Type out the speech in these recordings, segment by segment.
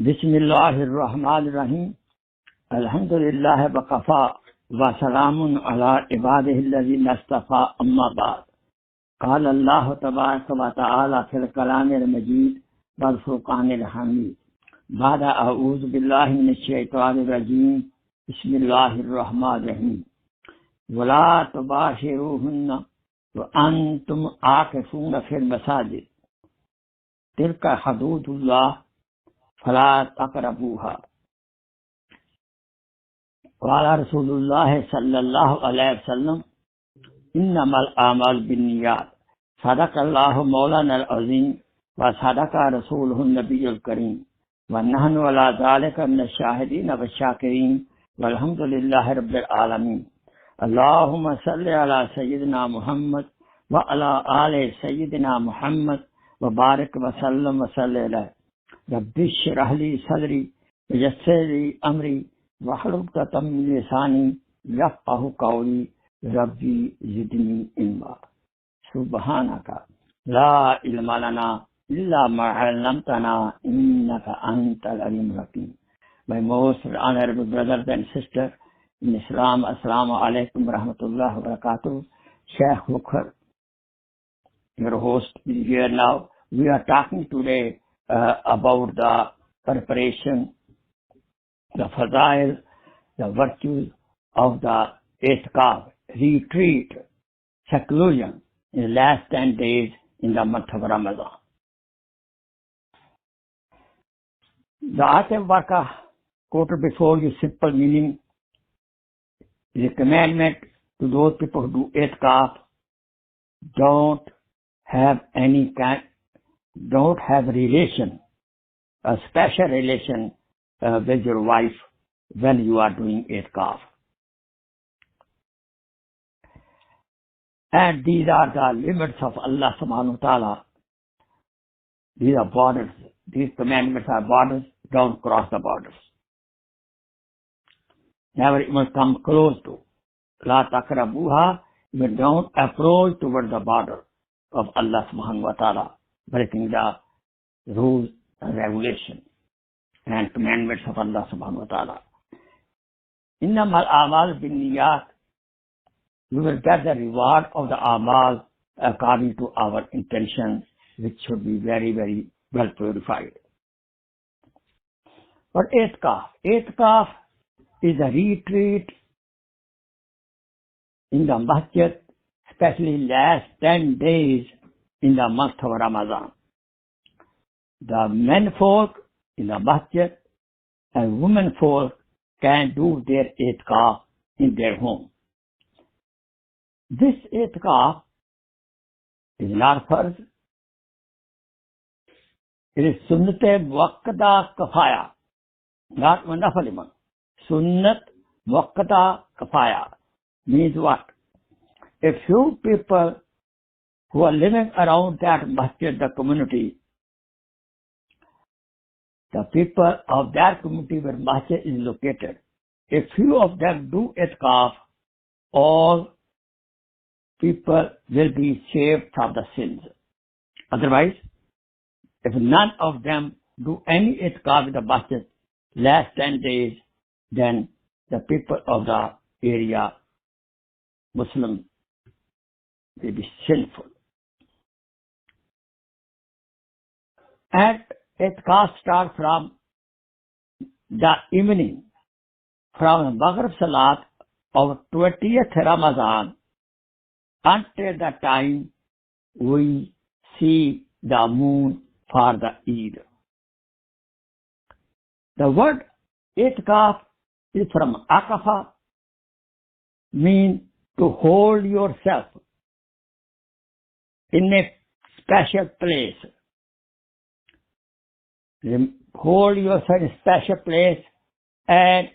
بسم اللہ الرحمن الرحیم الحمد للہ وقفا وسلام علی عبادہ الذین اصطفى اما بعد قال اللہ تبارک و تعالی فی الکلام المجید والفرقان الحمید بعد اعوذ باللہ من الشیطان الرجیم بسم اللہ الرحمن الرحیم ولا تباشروہن وانتم عاکفون فی المساجد تلک حدود اللہ فلا تقربوها قال رسول اللہ صلی اللہ علیہ وسلم انما الاعمال بالنیات صدق اللہ مولانا العظیم وصدق رسولہ النبی الکریم ونحن علی ذلک من الشاہدین والشاکرین والحمد للہ رب العالمین اللہم صلی علی سیدنا محمد وعلی آل سیدنا محمد وبارک وسلم وصلی علیہ رب اشرح لی صدری ویسر لی امری واحلل عقدۃ من لسانی یفقہوا قولی ربی زدنی علما سبحانک لا علم لنا الا ما علمتنا انک انت العلیم الحکیم. My most honorable brothers and sisters in Islam, Assalamu alaikum wa rahmatullahi wa barakatuh. Sheikh Mukhar, your host, is here now. We are talking today about the preparation, the fadail, the virtues of the itikaf, retreat, seclusion in the last 10 days in the month of Ramadan. The Atem Barka quoted before you, simple meaning is a commandment to those people who do itikaf, don't have relation, a special relation with your wife when you are doing itikaf. And these are the limits of Allah subhanahu wa ta'ala. These are borders. These commandments are borders. Don't cross the borders. Never even come close to. La taqrabuha, you don't approach towards the border of Allah subhanahu wa ta'ala, breaking the rules and regulations and commandments of Allah subhanahu wa ta'ala. Innamal a'mal bin niyat, we will get the reward of the amal according to our intentions, which should be very, very well purified. But itikaf is a retreat in the masjid, especially last 10 days in the month of Ramadan. The men folk in the masjid and women folk can do their itikaf in their home. This itikaf is not farz. It is sunnat muakkada kafaya, not nafal iman. Sunnat muakkada kafaya means what? A few people who are living around that masjid, the community, the people of that community where masjid is located, a few of them do itikaf, all people will be saved from the sins. Otherwise, if none of them do any itikaf in the masjid last 10 days, then the people of the area, Muslim, will be sinful. And itikaf starts from the evening, from Maghrib Salat of 20th Ramadan until the time we see the moon for the Eid. The word itikaf is from akafa, means to hold yourself in a special place. Hold yourself in a special place and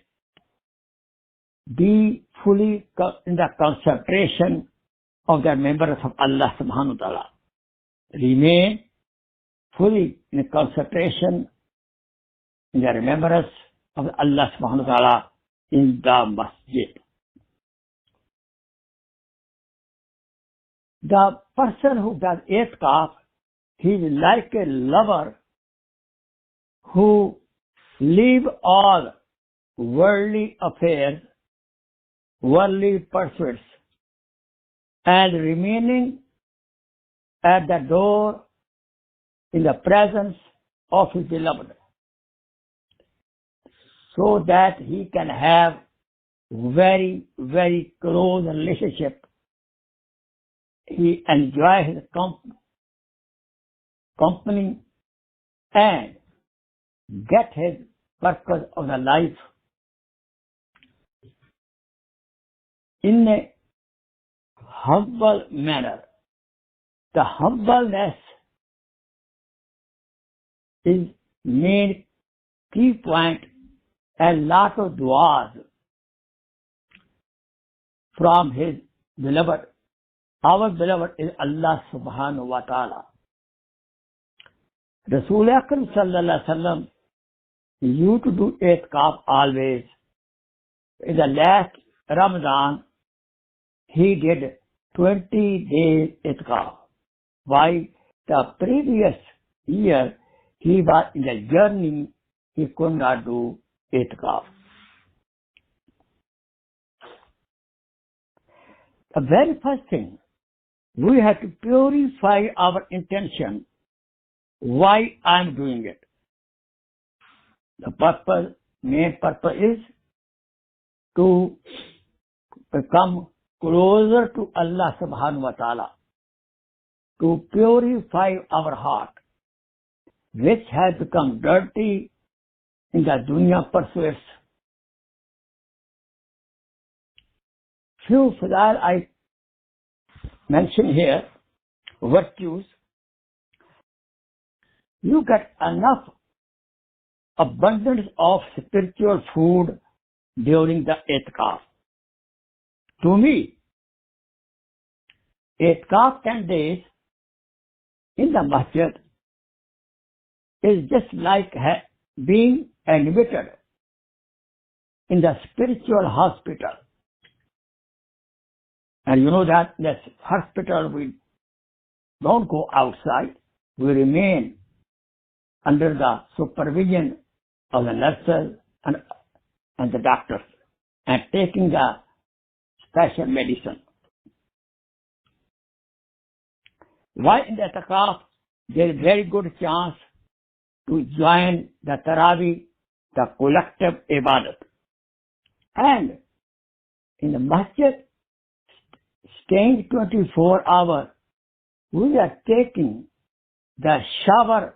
be fully in the concentration of the remembrance of Allah subhanahu wa ta'ala. Remain fully in concentration in the remembrance of Allah subhanahu wa ta'ala in the masjid. The person who does itikaf, he is like a lover who leave all worldly affairs, worldly pursuits, and remaining at the door in the presence of his beloved, so that he can have very, very close relationship. He enjoys his company and get his purpose of the life in a humble manner. The humbleness is main key point. A lot of du'as from his beloved. Our beloved is Allah subhanahu wa ta'ala. Rasul Akram sallallahu alaihi wasallam used to do itikaf always. In the last Ramadan, he did 20 days itikaf. Why? The previous year, he was in the journey, he could not do itikaf. The very first thing, we have to purify our intention. Why I am doing it? The main purpose is to become closer to Allah subhanahu wa ta'ala, to purify our heart, which has become dirty in the dunya pursuits. Few fadail I mention here, virtues. You get enough abundance of spiritual food during the itikaf. To me, itikaf 10 days in the masjid is just like being admitted in the spiritual hospital. And you know that in the hospital we don't go outside, we remain under the supervision of the nurses and the doctors and taking the special medicine. While in the itikaf, there is very good chance to join the Tarawih, the collective ibadat. And in the masjid, staying 24 hours, we are taking the shower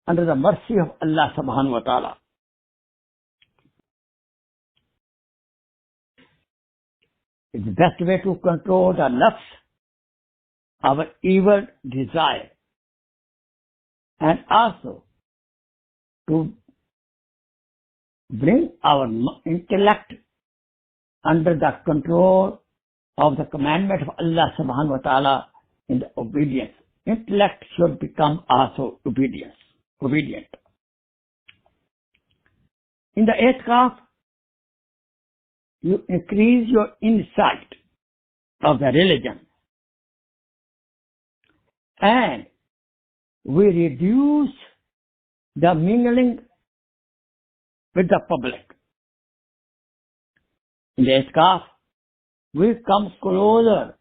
under the mercy of Allah subhanahu wa ta'ala. It's the best way to control the nafs, our evil desire, and also to bring our intellect under the control of the commandment of Allah subhanahu wa ta'ala in the obedience. Intellect should become also obedient. In the itikaf, you increase your insight of the religion, and we reduce the mingling with the public. In the itikaf, we come closer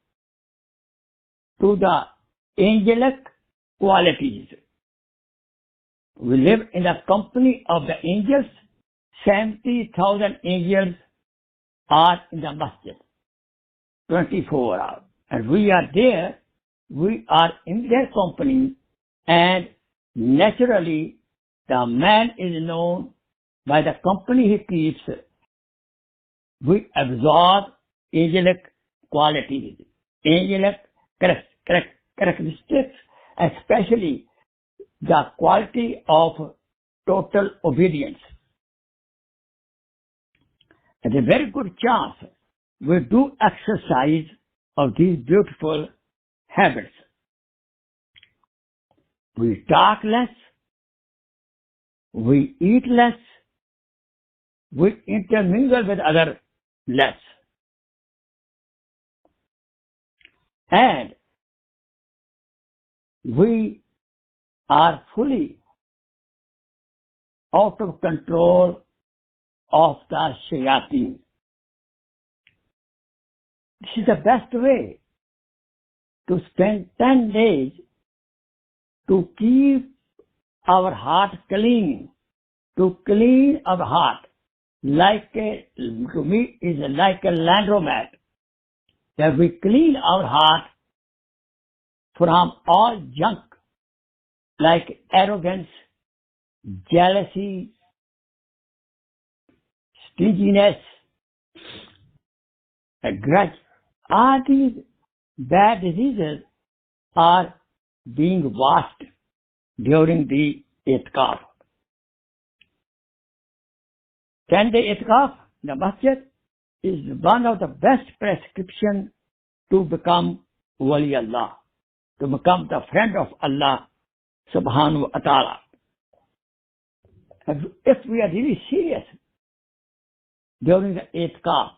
to the angelic qualities. We live in the company of the angels. 70,000 angels are in the masjid 24 hours. And we are there, we are in their company, and naturally the man is known by the company he keeps. We absorb angelic qualities, angelic characteristics, especially the quality of total obedience. At a very good chance, we do exercise of these beautiful habits. We talk less, we eat less, we intermingle with others less. And we are fully out of control of the shayateen. This is the best way to spend 10 days to keep our heart clean, to clean our heart to me is like a laundromat. That we clean our heart from all junk like arrogance, jealousy, stinginess, a grudge. All these bad diseases are being washed during the itikaf. 10-day itikaf, the masjid, is one of the best prescription to become wali Allah, to become the friend of Allah subhanahu wa ta'ala. If we are really serious during the itikaf,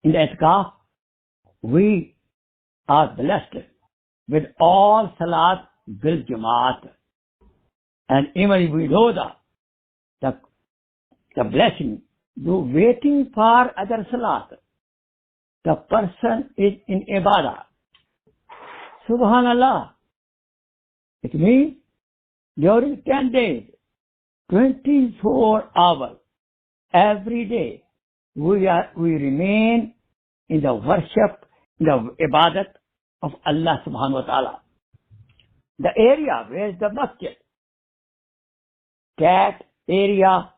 in the itikaf, we are blessed with all salat bil jamaat. And even we know the blessing, do waiting for other salat. The person is in ibadah. Subhanallah. It means during 10 days, 24 hours, every day, we remain in the worship, in the ibadat of Allah subhanahu wa ta'ala. The area where is the masjid, that area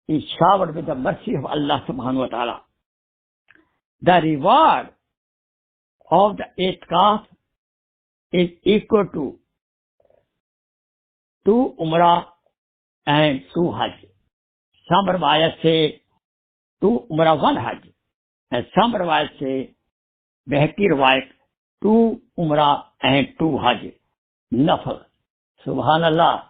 is showered with the mercy of Allah subhanahu wa ta'ala. The reward of the itikaf is equal to 2 Umrah and 2 Hajj. Some riwayat say 2 Umrah, 1 Hajj. And some riwayat say, Behki riwayat, 2 Umrah and 2 Hajj. Nafal. Subhanallah.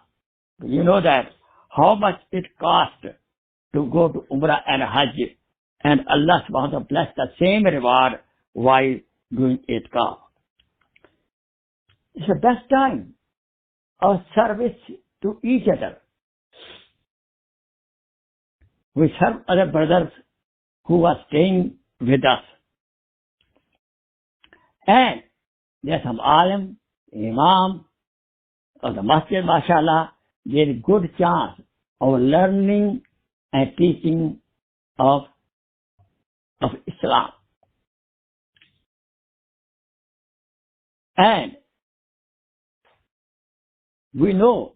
You know that how much it cost to go to Umrah and Hajj. And Allah subhanahu wa ta'ala bless the same reward while doing itikaf. It's the best time of service to each other. We serve other brothers who are staying with us. And there's some alim, imam of the masjid, mashallah, there is good chance of learning and teaching of Islam. And we know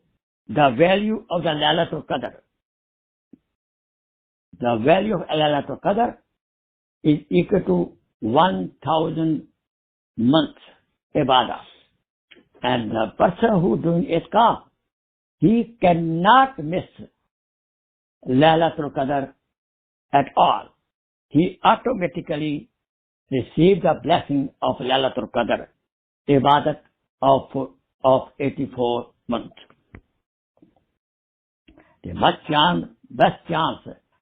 the value of the Laylatul Qadr. The value of Laylatul Qadr is equal to 1,000 months ibadah. And the person who doing itikaf, he cannot miss Laylatul Qadr at all. He automatically receives the blessing of Laylatul Qadr, ibadat of 84 months. The best chance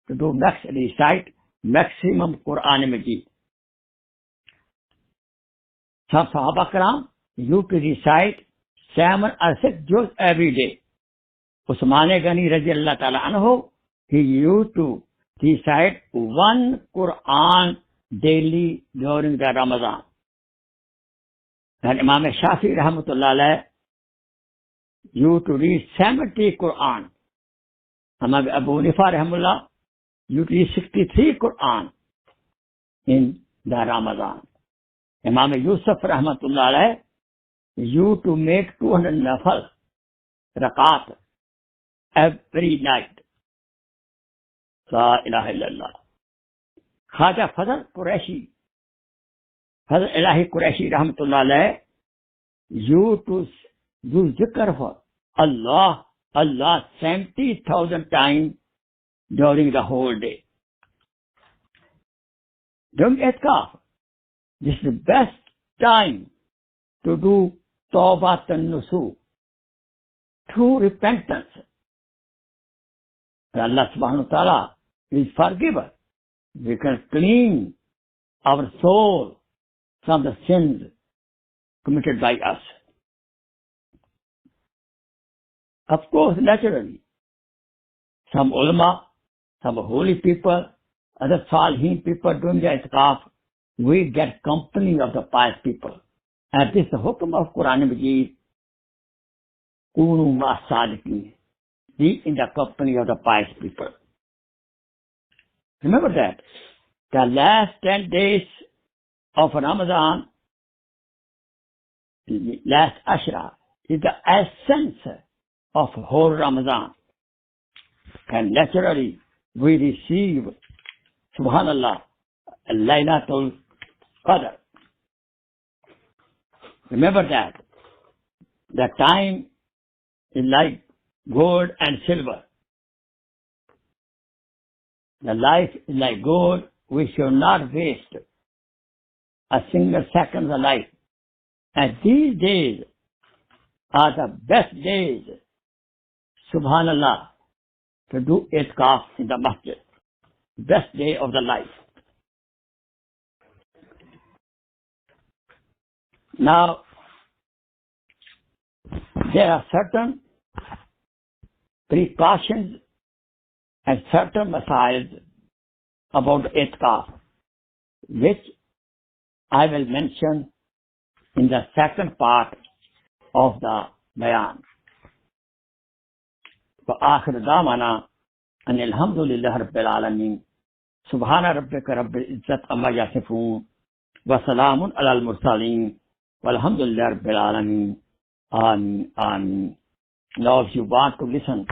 to do recite maximum Quran Majid. Some Sahaba Karam used to recite 7 or 6 juz every day. Usman Ghani Radiallahu Ta'ala Anhu, he used to recite 1 Quran daily during the Ramadan. And Imam Shafi Rahmatullah Alayh used to read 70 Quran. Imam Abu Hanifa Rahmatullah used to read 63 Quran in the Ramadan. Imam Yusuf Rahmatullah Alayh used to make 200 nafal rakat every night. La ilaha illallah. Khaja Fazl Qureshi, Fazl Ilahi Qureshi Rahmatullah Alayh used to do zikr for Allah 70,000 times during the whole day. During itikaf, this is the best time to do tawbah nusu, true repentance. Allah subhanahu wa ta'ala is forgiver. We can clean our soul from the sins committed by us. Of course, naturally, some ulama, some holy people, other salihin people doing the itikaf, we get company of the pious people. And this is the hukum of Quran Majid, kunu ma sadiqin, be in the company of the pious people. Remember that the last 10 days of Ramadan, last Ashra, is the essence of whole Ramadan. And naturally, we receive, subhanallah, Laylatul Qadr. Remember that. The time is like gold and silver. The life is like gold. We should not waste a single second of life. And these days are the best days, subhanallah, to do itikaf in the masjid. Best day of the life. Now, there are certain precautions and certain masails about itikaf, which I will mention in the second part of the bayan. وآخر دعوانا أن الحمد لله رب العالمين سبحان ربك رب العزة عما يصفون وسلام على المرسلين والحمد لله رب العالمين. آمين آمين. Now if you want to listen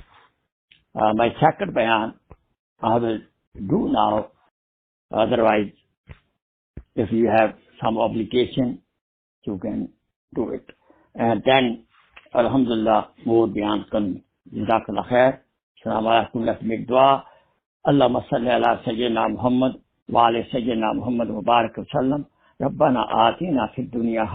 my second bayan, I will do now. Otherwise, if you have some obligation, you can do it. And then, alhamdulillah, more bayan can. Jazakallah khair. Assalamu alaikum. Let's make dua. Allahumma salli ala Sayyidina Muhammad wa ala Sayyidina Muhammad wa barik wa sallam. Rabbana atina fid dunya